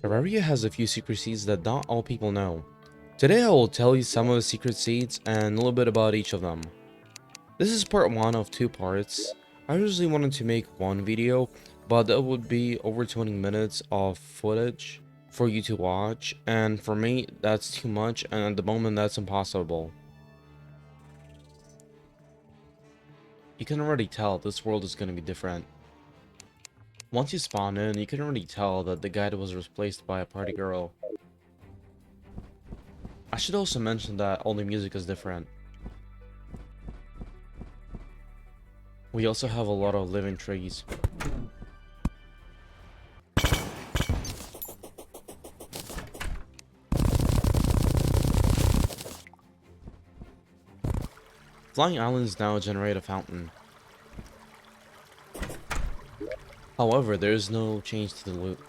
Terraria has a few secret seeds that not all people know. Today I will tell you some of the secret seeds and a little bit about each of them. This is part 1 of 2 parts. I usually wanted to make one video, but that would be over 20 minutes of footage for you to watch, and for me that's too much, and at the moment that's impossible. You can already tell this world is going to be different. Once you spawn in, you can already tell that the guide was replaced by a party girl. I should also mention that all the music is different. We also have a lot of living trees. Flying islands now generate a fountain. However, there is no change to the loot.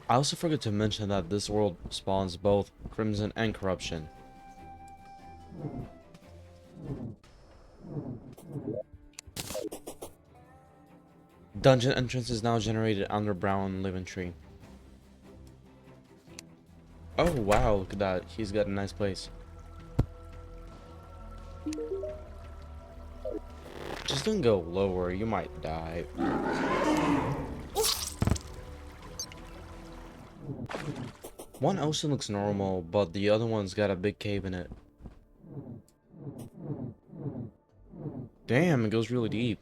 I also forgot to mention that this world spawns both Crimson and Corruption. Dungeon entrance is now generated under Brown Living Tree. Oh wow, look at that. He's got a nice place. Just don't go lower, you might die. One ocean looks normal, but the other one's got a big cave in it. Damn, it goes really deep.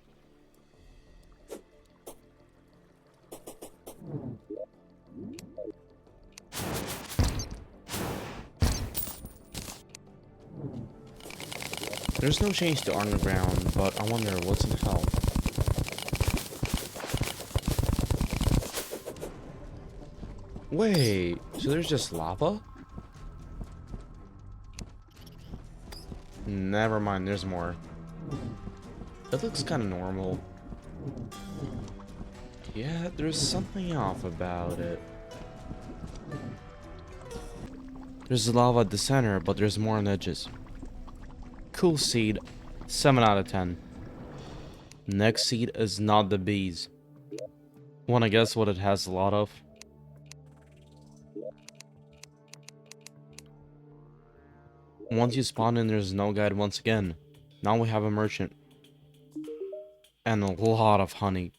There's no change to underground, but I wonder what's in hell. Wait, so there's just lava? Never mind, there's more. It looks kind of normal. Yeah, there's something off about it. There's lava at the center, but there's more on the edges. Cool seed, 7 out of 10. Next seed is not the bees. Wanna guess what it has a lot of? Once you spawn in, there's no guide once again. Now we have a merchant. And a lot of honey.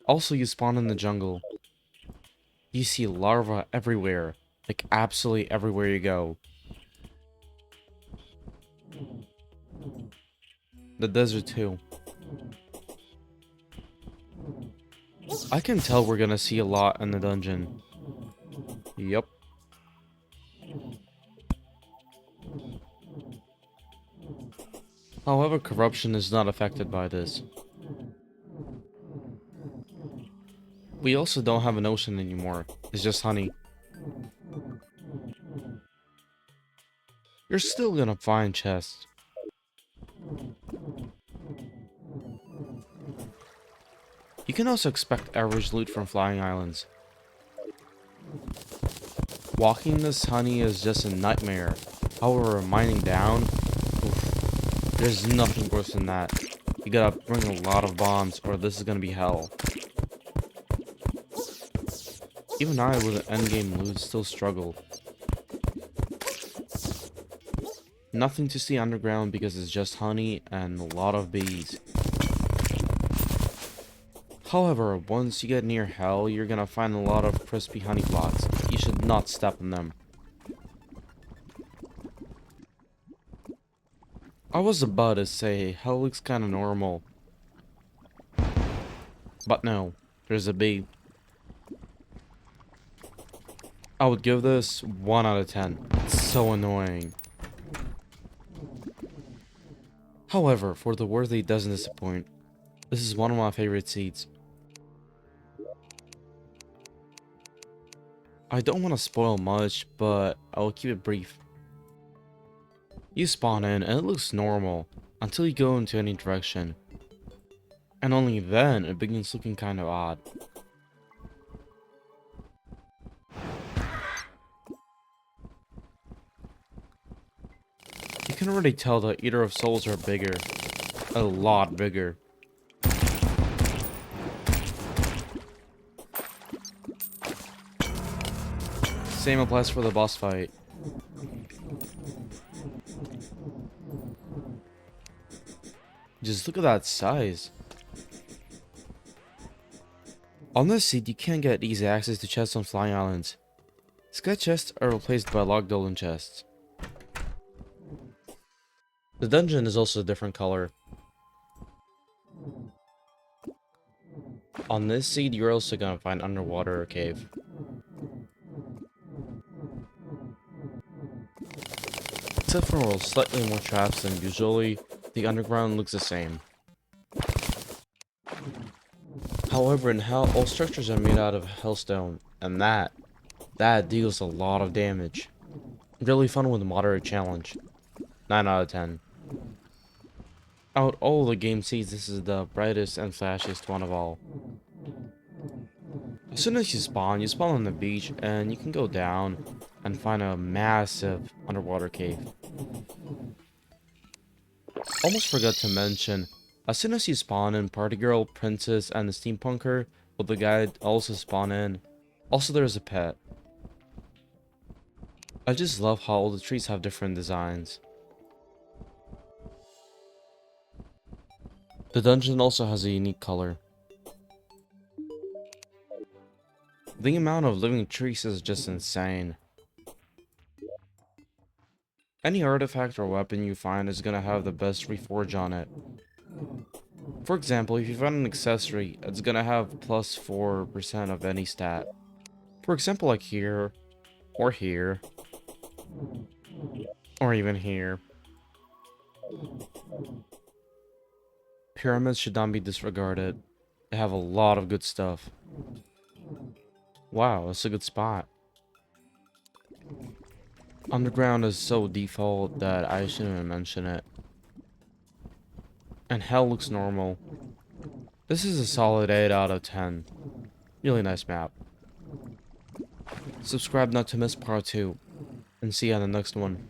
Also, you spawn in the jungle. You see larvae everywhere. Like, absolutely everywhere you go. The desert too. I can tell we're gonna see a lot in the dungeon. Yup. However, corruption is not affected by this. We also don't have an ocean anymore. It's just honey. You're still gonna find chests. You can also expect average loot from flying islands. Walking this honey is just a nightmare. However, mining down, oof, there's nothing worse than that. You gotta bring a lot of bombs or this is gonna be hell. Even I with an endgame loot still struggle. Nothing to see underground because it's just honey and a lot of bees. However, once you get near hell, you're gonna find a lot of crispy honey blocks. You should not step on them. I was about to say, hell looks kinda normal. But no, there's a bee. I would give this 1 out of 10. It's so annoying. However, for the worthy it doesn't disappoint. This is one of my favorite seeds. I don't want to spoil much, but I'll keep it brief. You spawn in and it looks normal until you go into any direction. And only then it begins looking kind of odd. You can already tell the Eater of Souls are bigger. A lot bigger. Same applies for the boss fight. Just look at that size. On this seed, you can't get easy access to chests on flying islands. Sky chests are replaced by log golden chests. The dungeon is also a different color. On this seed, you're also gonna find underwater cave. Except for slightly more traps than usually, the underground looks the same. However, in Hell, all structures are made out of hellstone, and that deals a lot of damage. Really fun with a moderate challenge. 9 out of 10. Out all the game seeds, this is the brightest and flashiest one of all. As soon as you spawn on the beach, and you can go down and find a massive underwater cave. Almost forgot to mention, as soon as you spawn in, Party Girl, Princess, and the Steampunker with the guide also spawn in. Also, there's a pet. I just love how all the trees have different designs. The dungeon also has a unique color. The amount of living trees is just insane. Any artifact or weapon you find is gonna have the best reforge on it. For example, if you find an accessory, it's gonna have plus 4% of any stat. For example, like here, or here, or even here. Pyramids should not be disregarded. They have a lot of good stuff. Wow, that's a good spot. Underground is so default that I shouldn't even mention it. And hell looks normal. This is a solid 8 out of 10. Really nice map. Subscribe not to miss part 2. And see you on the next one.